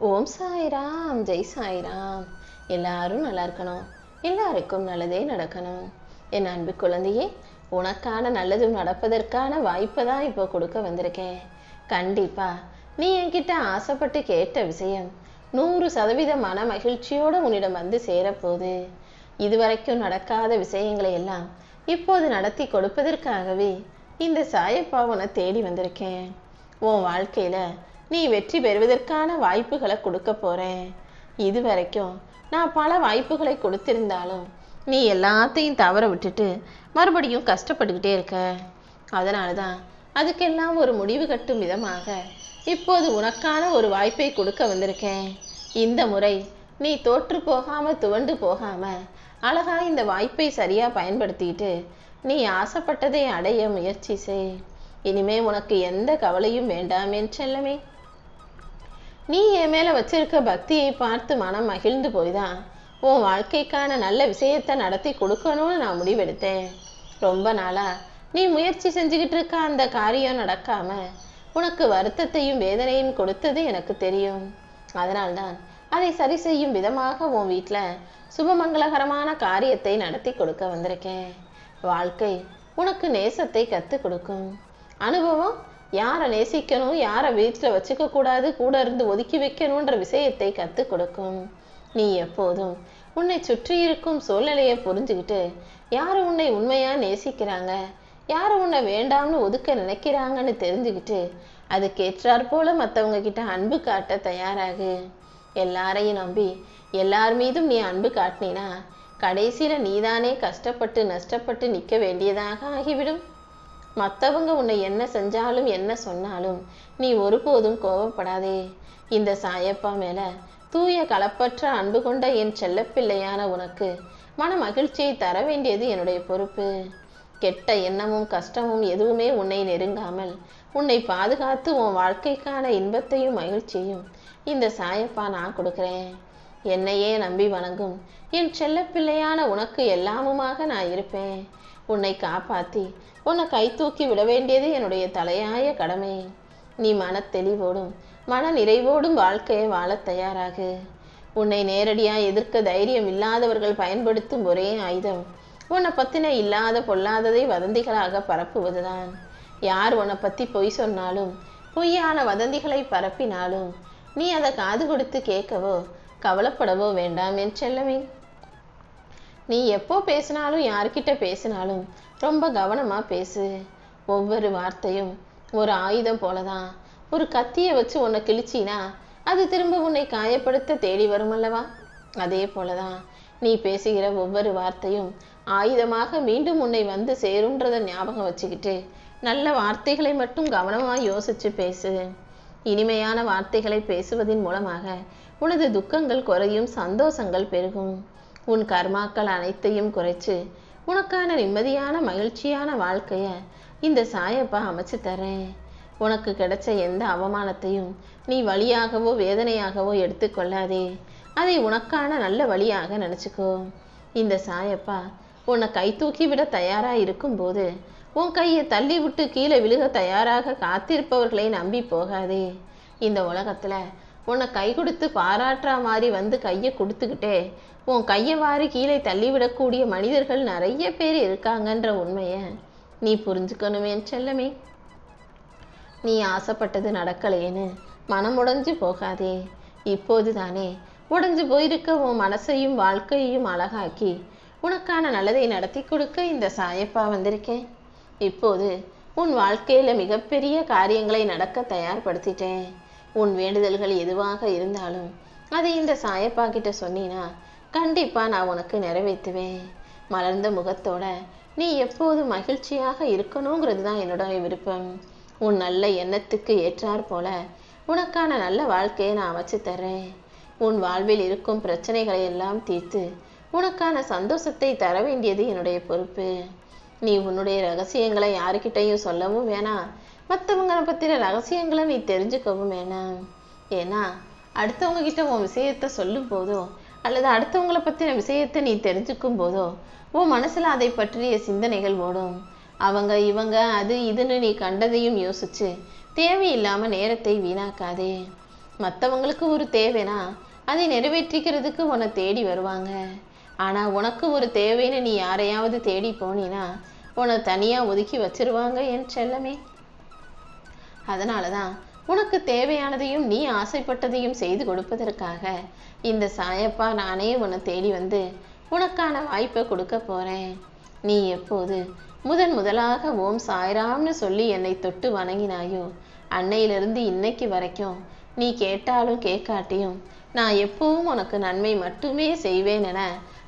ஓம் சாய்ராம், ஜெய் சாய்ராம். எல்லாரும் நல்லா இருக்கணும், எல்லாருக்கும் நல்லதே நடக்கணும். என் அன்பு குழந்தையே, உனக்கான நல்லதும் நடப்பதற்கான வாய்ப்பை தான் இப்போ கொடுக்க வந்திருக்கேன். கண்டிப்பா நீ என்கிட்ட ஆசைப்பட்டு கேட்ட விஷயம் 100% மன மகிழ்ச்சியோட உன்னிடம் வந்து சேரப்போகுது. இதுவரைக்கும் நடக்காத விஷயங்களை எல்லாம் இப்போது நடத்தி கொடுப்பதற்காகவே இந்த சாயப்பா உன்னை தேடி வந்திருக்கேன். உன் வாழ்க்கையில நீ வெற்றி பெறுவதற்கான வாய்ப்புகளை கொடுக்க போறேன். இதுவரைக்கும் நான் பல வாய்ப்புகளை கொடுத்திருந்தாலும் நீ எல்லாத்தையும் தவற விட்டுட்டு மறுபடியும் கஷ்டப்பட்டுக்கிட்டே இருக்க. அதனால தான் அதுக்கெல்லாம் ஒரு முடிவு கட்டும் விதமாக இப்போது உனக்கான ஒரு வாய்ப்பை கொடுக்க வந்திருக்கேன். இந்த முறை நீ தோற்று போகாம துவண்டு போகாம அழகா இந்த வாய்ப்பை சரியா பயன்படுத்திட்டு நீ ஆசைப்பட்டதை அடைய முயற்சி செய். இனிமே உனக்கு எந்த கவலையும் வேண்டாம் என் செல்லமே. நீ என் மேல வச்சிருக்க பக்தியை பார்த்து மனம் மகிழ்ந்து போய்தான் உன் வாழ்க்கைக்கான நல்ல விஷயத்தை நடத்தி கொடுக்கணும்னு நான் முடிவெடுத்தேன். ரொம்ப நாளா நீ முயற்சி செஞ்சுக்கிட்டு இருக்க அந்த காரியம் நடக்காம உனக்கு வருத்தத்தையும் வேதனையும் கொடுத்தது எனக்கு தெரியும். அதனால்தான் அதை சரி செய்யும் விதமாக உன் வீட்டில் சுபமங்களகரமான காரியத்தை நடத்தி கொடுக்க வந்திருக்கேன். வாழ்க்கை உனக்கு நேசத்தை கற்றுக் கொடுக்கும். அனுபவம் யாரை நேசிக்கணும், யாரை வீட்டில் வச்சுக்க கூடாது, கூட இருந்து ஒதுக்கி வைக்கணுன்ற விஷயத்தை கற்றுக் கொடுக்கும். நீ எப்போதும் உன்னை சுற்றி இருக்கும் சூழ்நிலையை புரிஞ்சுக்கிட்டு யார் உன்னை உண்மையா நேசிக்கிறாங்க, யார் உன்னை வேண்டாம்னு ஒதுக்க நினைக்கிறாங்கன்னு தெரிஞ்சுக்கிட்டு அதுக்கேற்றாற் போல மற்றவங்க கிட்ட அன்பு காட்ட தயாராகு. எல்லாரையும் நம்பி எல்லார் மீதும் நீ அன்பு காட்டினா கடைசியில நீதானே கஷ்டப்பட்டு நஷ்டப்பட்டு நிற்க வேண்டியதாக ஆகிவிடும். மற்றவங்க உன்னை என்ன செஞ்சாலும் என்ன சொன்னாலும் நீ ஒருபோதும் கோபப்படாதே. இந்த சாயப்பா மேல தூய களப்பற்ற அன்பு கொண்ட என் செல்லப்பிள்ளையான உனக்கு மன மகிழ்ச்சியை தர வேண்டியது என்னுடைய பொறுப்பு. கெட்ட எண்ணமும் கஷ்டமும் எதுவுமே உன்னை நெருங்காமல் உன்னை பாதுகாத்து உன் வாழ்க்கைக்கான இன்பத்தையும் மகிழ்ச்சியும் இந்த சாயப்பா நான் கொடுக்குறேன். என்னையே நம்பி வணங்கும் என் செல்லப்பிள்ளையான உனக்கு எல்லாமுமாக நான் இருப்பேன். உன்னை காப்பாற்றி உன்னை கை தூக்கி விட வேண்டியது என்னுடைய தலையாய கடமை. நீ மன தெளிவோடும் மன நிறைவோடும் வாழ்க்கையை வாழ தயாராகு. உன்னை நேரடியாக எதிர்க்க தைரியம் இல்லாதவர்கள் பயன்படுத்தும் ஒரே ஆயுதம் உன்னை பற்றின இல்லாத பொல்லாததை வதந்திகளாக பரப்புவதுதான். யார் உன்னை பற்றி பொய் சொன்னாலும் பொய்யான வதந்திகளை பரப்பினாலும் நீ அதை காது கொடுத்து கேட்கவோ கவலைப்படவோ வேண்டாம் என் செல்லமே. நீ எப்போ பேசினாலும் யார்கிட்ட பேசினாலும் ரொம்ப கவனமா பேசு. ஒவ்வொரு வார்த்தையும் ஒரு ஆயுதம் போலதான். ஒரு கத்தியை வச்சு உன்னை கிழிச்சினா அது திரும்ப உன்னை காயப்படுத்த தேடி வரும் அல்லவா? அதே போலதான் நீ பேசுகிற ஒவ்வொரு வார்த்தையும் ஆயுதமாக மீண்டும் உன்னை வந்து சேரும்ன்றத ஞாபகம் வச்சுக்கிட்டு நல்ல வார்த்தைகளை மட்டும் கவனமா யோசிச்சு பேசு. இனிமையான வார்த்தைகளை பேசுவதன் மூலமாக உனது துக்கங்கள் குறையும், சந்தோஷங்கள் பெருகும். உன் கர்மாக்கள் அனைத்தையும் குறைச்சு உனக்கான நிம்மதியான மகிழ்ச்சியான வாழ்க்கைய இந்த சாயப்பா அமைச்சு தரேன். உனக்கு கிடைச்ச எந்த அவமானத்தையும் நீ வழியாகவோ வேதனையாகவோ எடுத்துக்கொள்ளாதே. அதை உனக்கான நல்ல வழியாக நினைச்சுக்கோ. இந்த சாயப்பா உன்னை கை தூக்கி விட தயாரா இருக்கும்போது உன் கையை தள்ளி விட்டு கீழே விழுக தயாராக காத்திருப்பவர்களை நம்பி போகாதே. இந்த உலகத்துல உன்னை கை கொடுத்து பாராட்டுற மாதிரி வந்து கையை கொடுத்துக்கிட்டே உன் கையை வாரி கீழே தள்ளிவிடக்கூடிய மனிதர்கள் நிறைய பேர் இருக்காங்கன்ற உண்மையை நீ புரிஞ்சுக்கணுமே செல்லமே. நீ ஆசைப்பட்டது நடக்கலையேன்னு மனம் உடைஞ்சு போகாதே. இப்போது தானே உடைஞ்சு போயிருக்க உன் மனசையும் வாழ்க்கையையும் அழகாக்கி உனக்கான நல்லதை நடத்தி கொடுக்க இந்த சாயப்பா வந்திருக்கேன். இப்போது உன் வாழ்க்கையில மிகப்பெரிய காரியங்களை நடக்க தயார்படுத்திட்டேன். உன் வேண்டுதல்கள் எதுவாக இருந்தாலும் அதை இந்த சாயப்பா கிட்ட சொன்னீனா கண்டிப்பா நான் உனக்கு நிறைவேற்றுவேன். மலர்ந்த முகத்தோட நீ எப்போது மகிழ்ச்சியாக இருக்கணுங்கிறது தான் என்னுடைய விருப்பம். உன் நல்ல எண்ணத்துக்கு ஏற்றாற் போல உனக்கான நல்ல வாழ்க்கையை நான் அமைச்சு தர்றேன். உன் வாழ்வில் இருக்கும் பிரச்சனைகளை எல்லாம் தீர்த்து உனக்கான சந்தோஷத்தை தர வேண்டியது என்னுடைய பொறுப்பு. நீ உன்னுடைய ரகசியங்களை யாருக்கிட்டையும் சொல்லவும் வேணாம், மற்றவங்களை பற்றின ரகசியங்களை நீ தெரிஞ்சுக்கவும் வேணாம். ஏன்னா அடுத்தவங்க கிட்ட உன் விஷயத்த சொல்லும் போதோ அல்லது அடுத்தவங்களை பற்றின விஷயத்தை நீ தெரிஞ்சுக்கும் போதோ உன் மனசுல அதை பற்றிய சிந்தனைகள் ஓடும். அவங்க இவங்க அது இதுன்னு நீ கண்டதையும் யோசிச்சு தேவையில்லாம நேரத்தை வீணாக்காதே. மற்றவங்களுக்கு ஒரு தேவைனா அதை நிறைவேற்றிக்கிறதுக்கு உன்னை தேடி வருவாங்க. ஆனால் உனக்கு ஒரு தேவைன்னு நீ யாரையாவது தேடி போனீன்னா உன்னை தனியாக ஒதுக்கி வச்சிருவாங்க என் செல்லமே. அதனால தான் உனக்கு தேவையானதையும் நீ ஆசைப்பட்டதையும் செய்து கொடுப்பதற்காக இந்த சாயப்பா நானே உன்னை தேடி வந்து உனக்கான வாய்ப்பை கொடுக்க போகிறேன். நீ எப்போது முதலாக ஓம் சாய்ராம்னு சொல்லி என்னை தொட்டு வணங்கினாயோ அன்னையிலிருந்து இன்னைக்கு வரைக்கும் நீ கேட்டாலும் கேட்காட்டியும் நான் எப்பவும் உனக்கு நன்மை மட்டுமே செய்வேன் என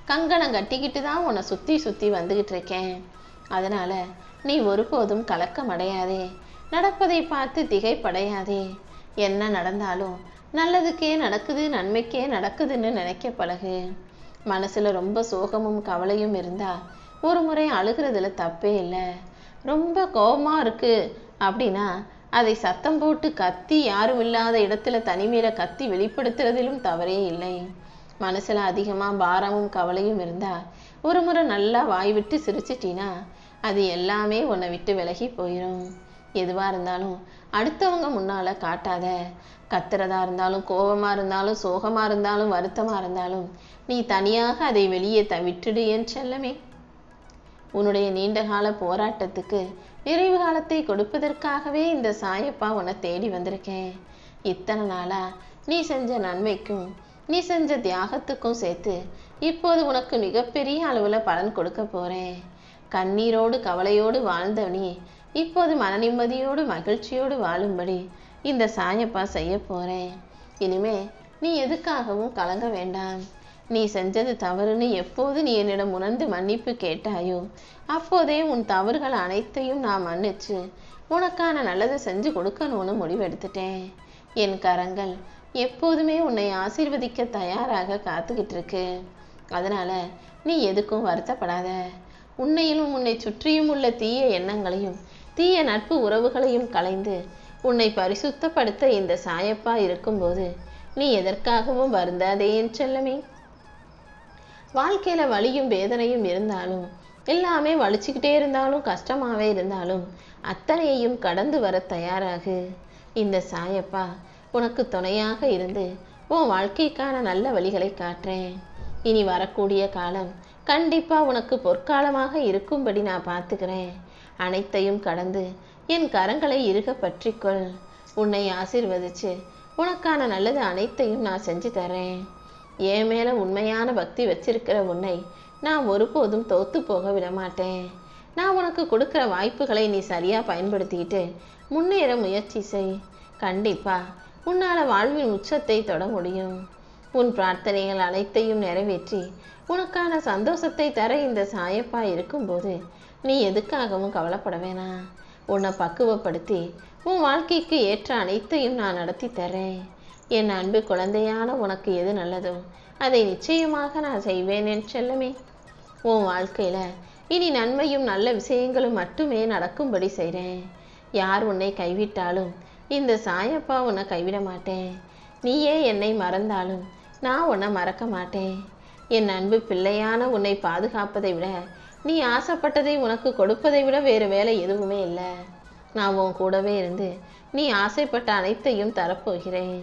கங்கணம் கட்டிக்கிட்டு தான் உன்னை சுற்றி சுற்றி வந்துக்கிட்டு இருக்கேன். அதனால் நீ ஒருபோதும் கலக்கம் அடையாதே, நடப்பதை பார்த்து திகைப்படையாதே. என்ன நடந்தாலும் நல்லதுக்கே நடக்குது, நன்மைக்கே நடக்குதுன்னு நினைக்க பழகு. மனசில் ரொம்ப சோகமும் கவலையும் இருந்தால் ஒரு முறை அழுகிறதுல தப்பே இல்லை. ரொம்ப கோபமாக இருக்குது அப்படின்னா அதை சத்தம் போட்டு கத்தி யாரும் இல்லாத இடத்துல தனிமையில் கத்தி வெளிப்படுத்துறதிலும் தவறே இல்லை. மனசில் அதிகமாக பாரமும் கவலையும் இருந்தால் ஒரு முறை நல்லா வாய் விட்டு சிரிச்சிட்டினா அது எல்லாமே உன்னை விட்டு விலகி போயிடும். எதுவாக இருந்தாலும் அடுத்தவங்க முன்னால் காட்டாத. கத்துறதா இருந்தாலும் கோபமாக இருந்தாலும் சோகமாக இருந்தாலும் வருத்தமாக இருந்தாலும் நீ தனியாக அதை வெளியே விட்டுடு என் செல்லமே. உன்னுடைய நீண்டகால போராட்டத்துக்கு நிறைவு காலத்தை கொடுப்பதற்காகவே இந்த சாயப்பா உன்னை தேடி வந்திருக்கேன். இத்தனை நாளா நீ செஞ்ச நன்மைக்கும் நீ செஞ்ச தியாகத்துக்கும் சேர்த்து இப்போது உனக்கு மிகப்பெரிய அளவில் பலன் கொடுக்க போறேன். கண்ணீரோடு கவலையோடு வாழ்ந்த நீ இப்போது மன நிம்மதியோடு மகிழ்ச்சியோடு வாழும்படி இந்த சாயப்பா செய்ய போறேன். இனிமே நீ எதுக்காகவும் கலங்க வேண்டாம். நீ செஞ்சது தவறுன்னு எப்போது நீ என்னிடம் உணர்ந்து மன்னிப்பு கேட்டாயோ அப்போதே உன் தவறுகள் அனைத்தையும் நான் மன்னிச்சு உனக்கான நல்லதை செஞ்சு கொடுக்கணும்னு முடிவெடுத்துட்டேன். என் கரங்கள் எப்போதுமே உன்னை ஆசீர்வதிக்க தயாராக காத்துக்கிட்டு இருக்கு. அதனால நீ எதுக்கும் வருத்தப்படாத. உன்னையிலும் உன்னை சுற்றியும் உள்ள தீய எண்ணங்களையும் தீய நட்பு உறவுகளையும் களைந்து உன்னை பரிசுத்தப்படுத்த இந்த சாயப்பா இருக்கும்போது நீ எதற்காகவும் வருந்தாதே என் செல்லமே. வாழ்க்கையில வலியும் வேதனையும் இருந்தாலும் எல்லாமே வலிச்சுக்கிட்டே இருந்தாலும் கஷ்டமாவே இருந்தாலும் அத்தனையையும் கடந்து வர தயாராகு. இந்த சாயப்பா உனக்கு துணையாக இருந்து உன் வாழ்க்கைக்கான நல்ல வழிகளை காட்டுறேன். இனி வரக்கூடிய காலம் கண்டிப்பா உனக்கு பொற்காலமாக இருக்கும்படி நான் பார்த்துக்கிறேன். அனைத்தையும் கடந்து என் கரங்களை இறுக பற்றிக்கொள். உன்னை ஆசீர்வதிச்சு உனக்கான நல்லது அனைத்தையும் நான் செஞ்சு தரேன். என் மேல உண்மையான பக்தி வச்சிருக்கிற உன்னை நான் ஒருபோதும் தோத்து போக விட மாட்டேன். நான் உனக்கு கொடுக்குற வாய்ப்புகளை நீ சரியா பயன்படுத்திக்கிட்டு முன்னேற முயற்சி செய். கண்டிப்பா உன்னால வாழ்வின் உச்சத்தை தொட முடியும். உன் பிரார்த்தனைகள் அனைத்தையும் நிறைவேற்றி உனக்கான சந்தோஷத்தை தர இந்த சாயப்பா இருக்கும்போது நீ எதுக்காகவும் கவலைப்பட வேணாம். உன்னை பக்குவப்படுத்தி உன் வாழ்க்கைக்கு ஏற்ற அனைத்தையும் நான் நடத்தி தரேன். என் அன்பு குழந்தையான உனக்கு எது நல்லதோ அதை நிச்சயமாக நான் செய்வேன் என் செல்லமே. உன் வாழ்க்கையில இனி நன்மையும் நல்ல விஷயங்களும் மட்டுமே நடக்கும்படி செய்கிறேன். யார் உன்னை கைவிட்டாலும் இந்த சாயப்பா உன்னை கைவிட மாட்டேன். நீயே என்னை மறந்தாலும் நான் உன்னை மறக்க மாட்டேன். என் அன்பு பிள்ளையான உன்னை பாதுகாப்பதை விட நீ ஆசைப்பட்டதை உனக்கு கொடுப்பதை விட வேறு வேலை எதுவுமே இல்லை. நான் உன் கூடவே இருந்து நீ ஆசைப்பட்ட அனைத்தையும் தரப்போகிறேன்.